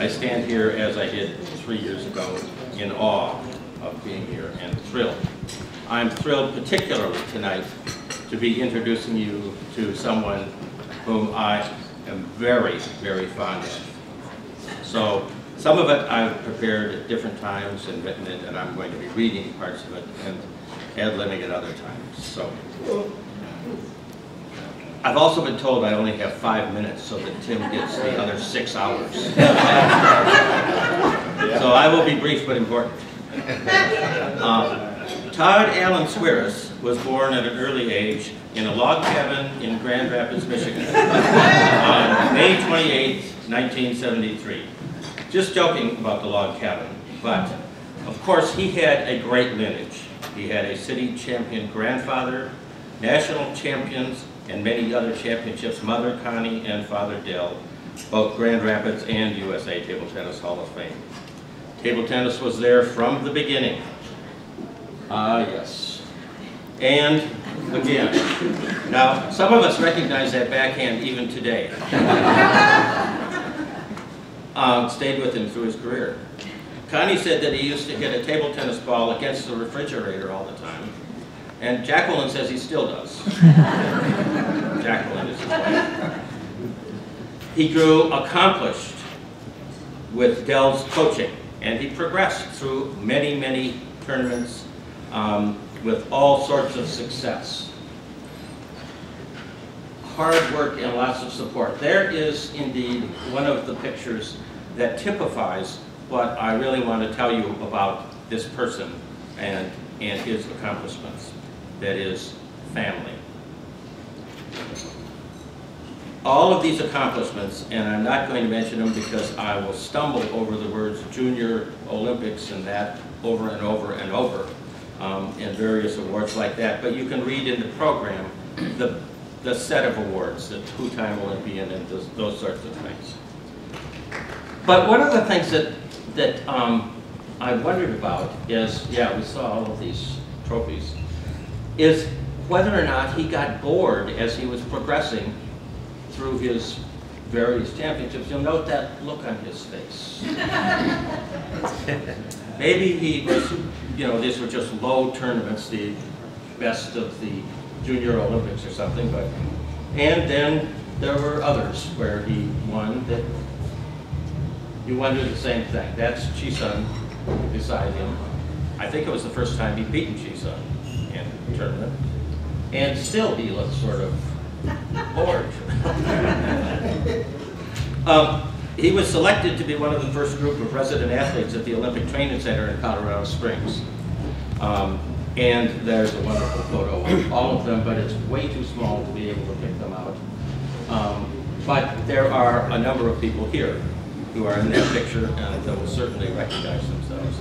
I stand here as I did 3 years ago in awe of being here and thrilled. I'm thrilled particularly tonight to be introducing you to someone whom I am very, very fond of. So some of it I've prepared at different times and written it, and I'm going to be reading parts of it and ad-libbing at other times. So I've also been told I only have 5 minutes so that Tim gets the other 6 hours. So I will be brief but important. Todd Allen Sweeris was born at an early age in a log cabin in Grand Rapids, Michigan on May 28, 1973. Just joking about the log cabin, but of course he had a great lineage. He had a city champion grandfather, national champions, and many other championships, Mother Connie and Father Dell, both Grand Rapids and USA Table Tennis Hall of Fame. Table tennis was there from the beginning. Yes. And again. Now, some of us recognize that backhand even today. Stayed with him through his career. Connie said that he used to hit a table tennis ball against the refrigerator all the time. And Jacqueline says he still does. Jacqueline is his wife. He grew accomplished with Dell's coaching, and he progressed through many, many tournaments with all sorts of success. Hard work and lots of support. There is indeed one of the pictures that typifies what I really want to tell you about this person and his accomplishments. That is family. All of these accomplishments, and I'm not going to mention them because I will stumble over the words Junior Olympics and that over and over and over, and various awards like that, but you can read in the program the set of awards, the two-time Olympian and those sorts of things. But one of the things that I wondered about is, yeah, we saw all of these trophies, is whether or not he got bored as he was progressing through his various championships. You'll note that look on his face. Maybe he was, you know, these were just low tournaments, the best of the Junior Olympics or something, but, and then there were others where he won that you wonder the same thing. That's Chi-Sun beside him. I think it was the first time he'd beaten Chi-Sun in a tournament. And still he looks sort of bored. He was selected to be one of the first group of resident athletes at the Olympic Training Center in Colorado Springs. And there's a wonderful photo of all of them, but it's way too small to be able to pick them out. But there are a number of people here who are in that picture and that will certainly recognize themselves.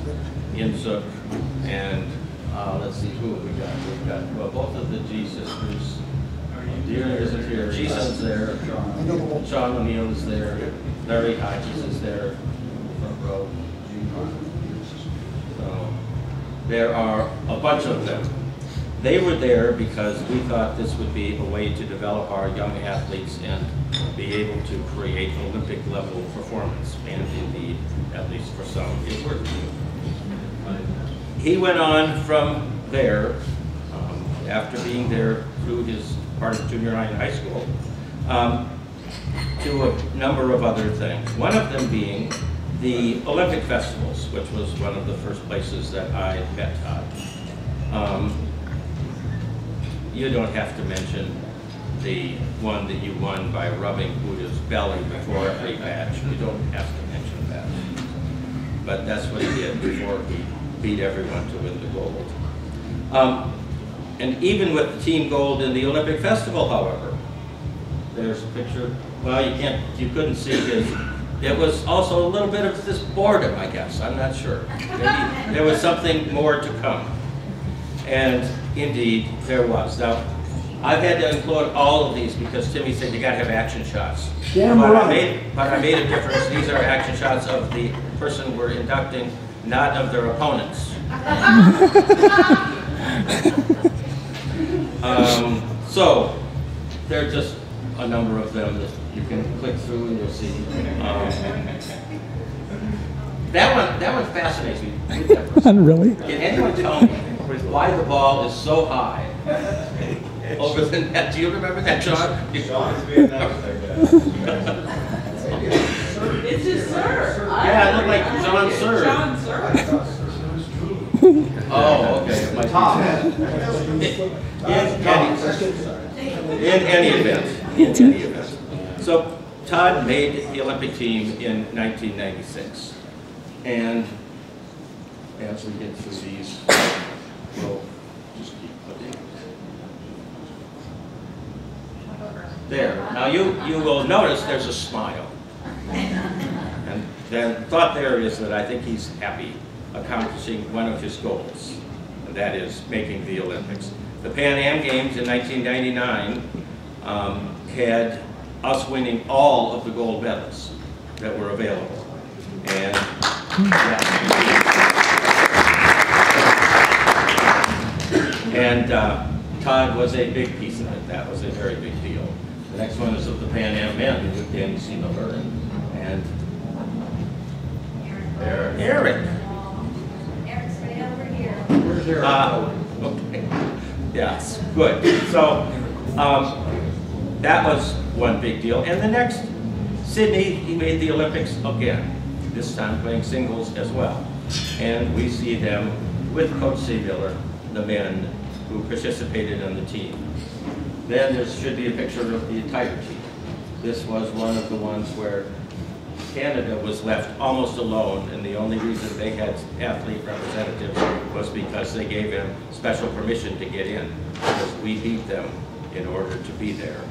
Insuk and let's see who we got. We've got both of the G sisters. Dear isn't here. Chi-Sun's there. Sean O'Neill's there. Larry Hodges is there. Front row. So there are a bunch of them. They were there because we thought this would be a way to develop our young athletes and be able to create Olympic level performance, and indeed, at least for some, it worked. He went on from there, after being there through his part of junior high and high school, to a number of other things. One of them being the Olympic festivals, which was one of the first places that I met Todd. You don't have to mention the one that you won by rubbing Buddha's belly before every match. You don't have to mention that. But that's what he did before he beat everyone to win the gold. And even with the team gold in the Olympic festival, however, there's a picture. Well, you couldn't see his. It was also a little bit of this boredom, I guess. I'm not sure. Maybe there was something more to come. And indeed, there was. Now, I've had to include all of these because Timmy said you got to have action shots. But I made a difference. These are action shots of the person we're inducting, not of their opponents. So, there are just a number of them that you can click through and you'll see. That one fascinates me. Really? Can anyone tell me why the ball is so high over the net? Do you remember that, John? Sean's being nice, I guess. It's his sir. Yeah, it looked like John Sir. John Sir. Oh, okay. My Tom. In any event. So Todd made the Olympic team in 1996. And as we get through these, we'll just keep putting. There. Now you will notice there's a smile. And the thought there is that I think he's happy accomplishing one of his goals, and that is making the Olympics. The Pan Am Games in 1999 had us winning all of the gold medals that were available. And Todd was a big piece of it. That was a very big deal. The next one is of the Pan Am men with Danny Seamer and there, Eric. Eric's right over here. Where's Eric? Okay. Yes, good. So that was one big deal. And the next, Sydney, he made the Olympics again, this time playing singles as well. And we see them with Coach Seaviller, the men who participated on the team. Then there should be a picture of the entire team. This was one of the ones where Canada was left almost alone, and the only reason they had athlete representatives was because they gave him special permission to get in, because we beat them in order to be there.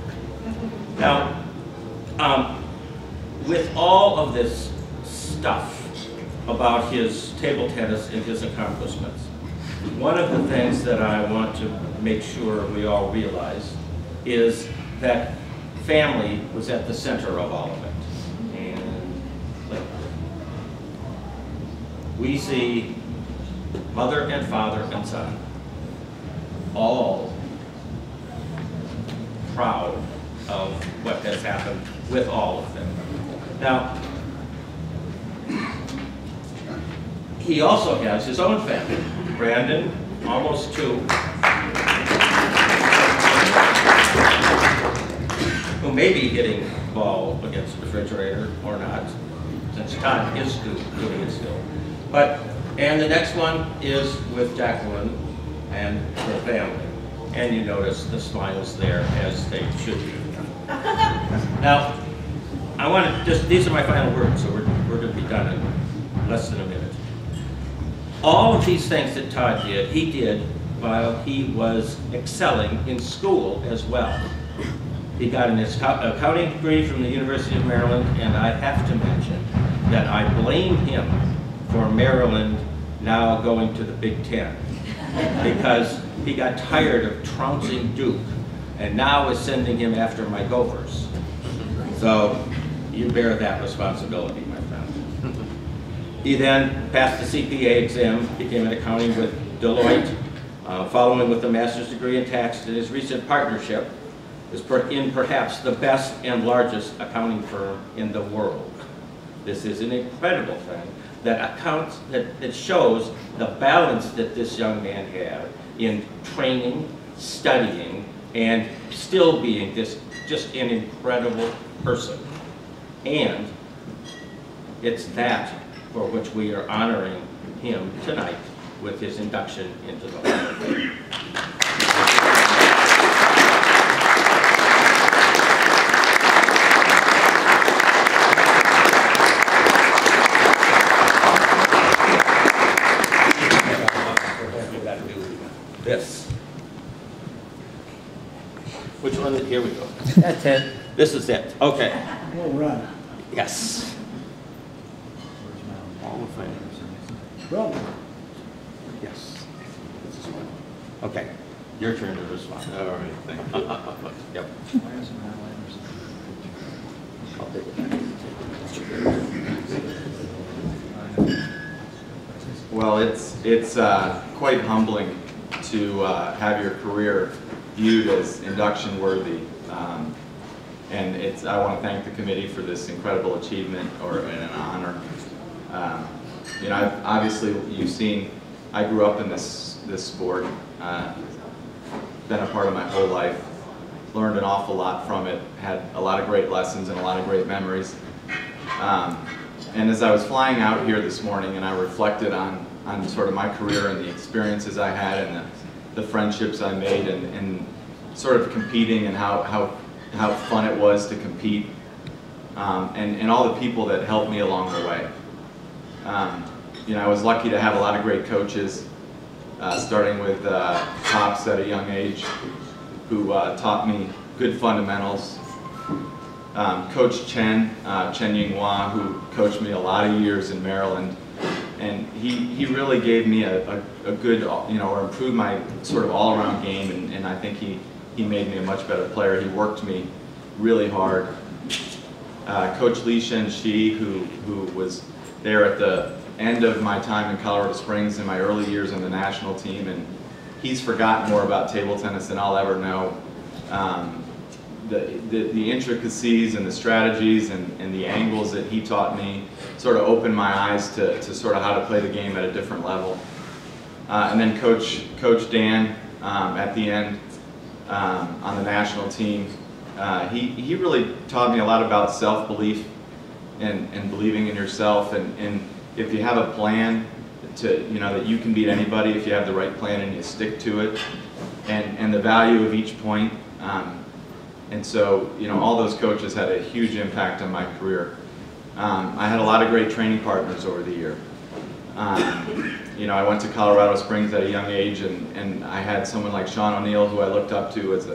Now, with all of this stuff about his table tennis and his accomplishments, one of the things that I want to make sure we all realize is that family was at the center of all of it. And we see mother and father and son all proud of what has happened with all of them. Now, he also has his own family. Brandon, almost 2, who may be hitting the ball against the refrigerator or not, since Todd is doing it still. And the next one is with Jacqueline and her family. And you notice the smiles there, as they should be. Now, I want to just, these are my final words, so we're going to be done in less than a minute. All of these things that Todd did, he did while he was excelling in school as well. He got an accounting degree from the University of Maryland, and I have to mention that I blame him for Maryland now going to the Big Ten, because he got tired of trouncing Duke, and now is sending him after my Gophers. So you bear that responsibility, my friend. He then passed the CPA exam, became an accounting with Deloitte, following with a master's degree in tax, and his recent partnership is in perhaps the best and largest accounting firm in the world. This is an incredible thing that shows the balance that this young man had in training, studying, and still being this just an incredible person. And it's that for which we are honoring him tonight with his induction into the Hall of Fame. This. Which one? Here we go. That's it. This is it. Okay. Well run. Yes. Hall of Fame. Well, Yes. This is one. Okay. Your turn to respond. All right, thank you. Yep. I'll take it back. Well, it's quite humbling to have your career viewed as induction worthy, and I want to thank the committee for this incredible achievement and an honor. You know, obviously you've seen, I grew up in this sport, been a part of my whole life, learned an awful lot from it, had a lot of great lessons and a lot of great memories. And as I was flying out here this morning and I reflected on sort of my career and the experiences I had and the friendships I made and sort of competing and how fun it was to compete, and all the people that helped me along the way. You know, I was lucky to have a lot of great coaches, starting with Pops at a young age, who taught me good fundamentals. Coach Chen Yinghua, who coached me a lot of years in Maryland, and he really gave me a good, you know, or improved my sort of all-around game, and I think he made me a much better player. He worked me really hard. Coach Li Shen-Shi, who was there at the end of my time in Colorado Springs in my early years on the national team, and he's forgotten more about table tennis than I'll ever know. The intricacies and the strategies and the angles that he taught me sort of opened my eyes to sort of how to play the game at a different level. And then Coach Dan at the end on the national team, he really taught me a lot about self-belief and believing in yourself, and if you have a plan you know that you can beat anybody if you have the right plan and you stick to it, and the value of each point. And so, you know, all those coaches had a huge impact on my career. I had a lot of great training partners over the year. You know, I went to Colorado Springs at a young age, and I had someone like Sean O'Neill, who I looked up to as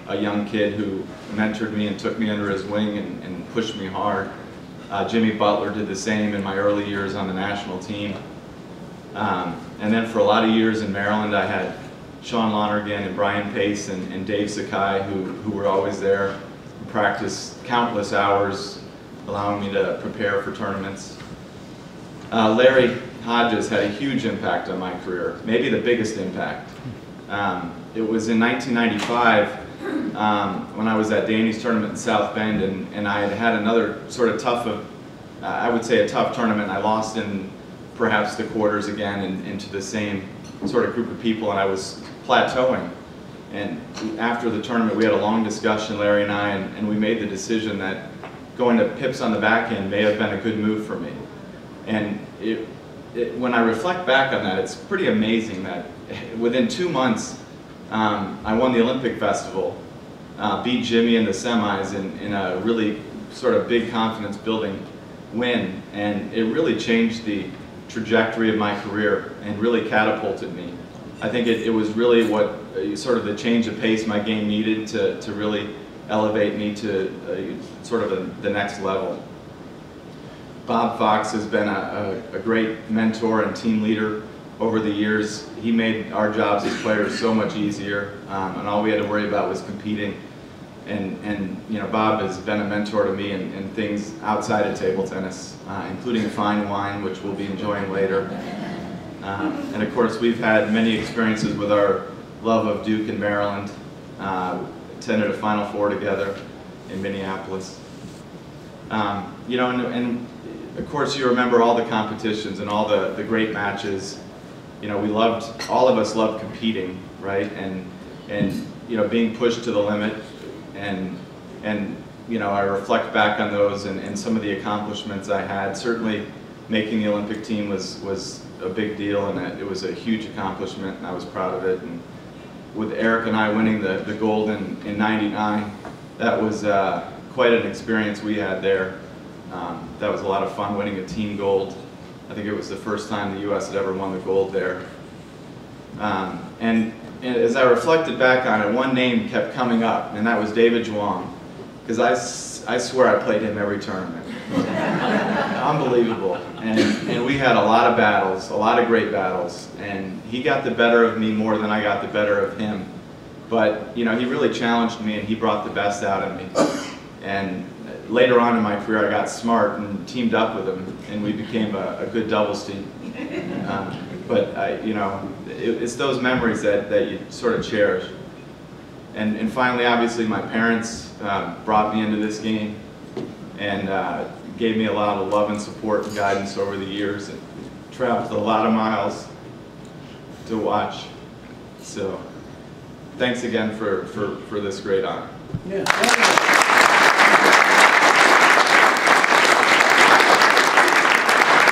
a young kid, who mentored me and took me under his wing and pushed me hard. Jimmy Butler did the same in my early years on the national team. And then for a lot of years in Maryland, I had Sean Lonergan and Brian Pace and Dave Sakai, who were always there and practiced countless hours, allowing me to prepare for tournaments. Larry Hodges had a huge impact on my career, maybe the biggest impact. It was in 1995 when I was at Danny's tournament in South Bend, and I had another sort of tough, I would say a tough tournament. I lost in perhaps the quarters again and into the same sort of group of people, and I was plateauing. And after the tournament, we had a long discussion, Larry and I, and we made the decision that going to pips on the back end may have been a good move for me. And when I reflect back on that, it's pretty amazing that within 2 months, I won the Olympic Festival, beat Jimmy in the semis in a really sort of big confidence building win, and it really changed the trajectory of my career and really catapulted me. I think it was really what sort of the change of pace my game needed to really elevate me to sort of the next level. Bob Fox has been a great mentor and team leader over the years. He made our jobs as players so much easier, and all we had to worry about was competing. And you know, Bob has been a mentor to me in things outside of table tennis, including fine wine, which we'll be enjoying later. And of course, we've had many experiences with our love of Duke and Maryland. Attended a Final Four together in Minneapolis. You know, and of course, you remember all the competitions and all the great matches. You know, all of us loved competing, right? And you know, being pushed to the limit. And you know, I reflect back on those and some of the accomplishments I had. Certainly, making the Olympic team was a big deal, and it was a huge accomplishment, and I was proud of it. And with Eric and I winning the gold in '99, that was quite an experience we had there. That was a lot of fun, winning a team gold. I think it was the first time the U.S. had ever won the gold there. And as I reflected back on it, one name kept coming up, and that was David Zhuang, because I swear I played him every tournament. Unbelievable. And we had a lot of battles, a lot of great battles, and he got the better of me more than I got the better of him. But you know, he really challenged me, and he brought the best out of me. And later on in my career, I got smart and teamed up with him, and we became a good doubles team. But you know, it's those memories that you sort of cherish. And finally, obviously, my parents brought me into this game and gave me a lot of love and support and guidance over the years, and traveled a lot of miles to watch. So thanks again for this great honor. Yeah.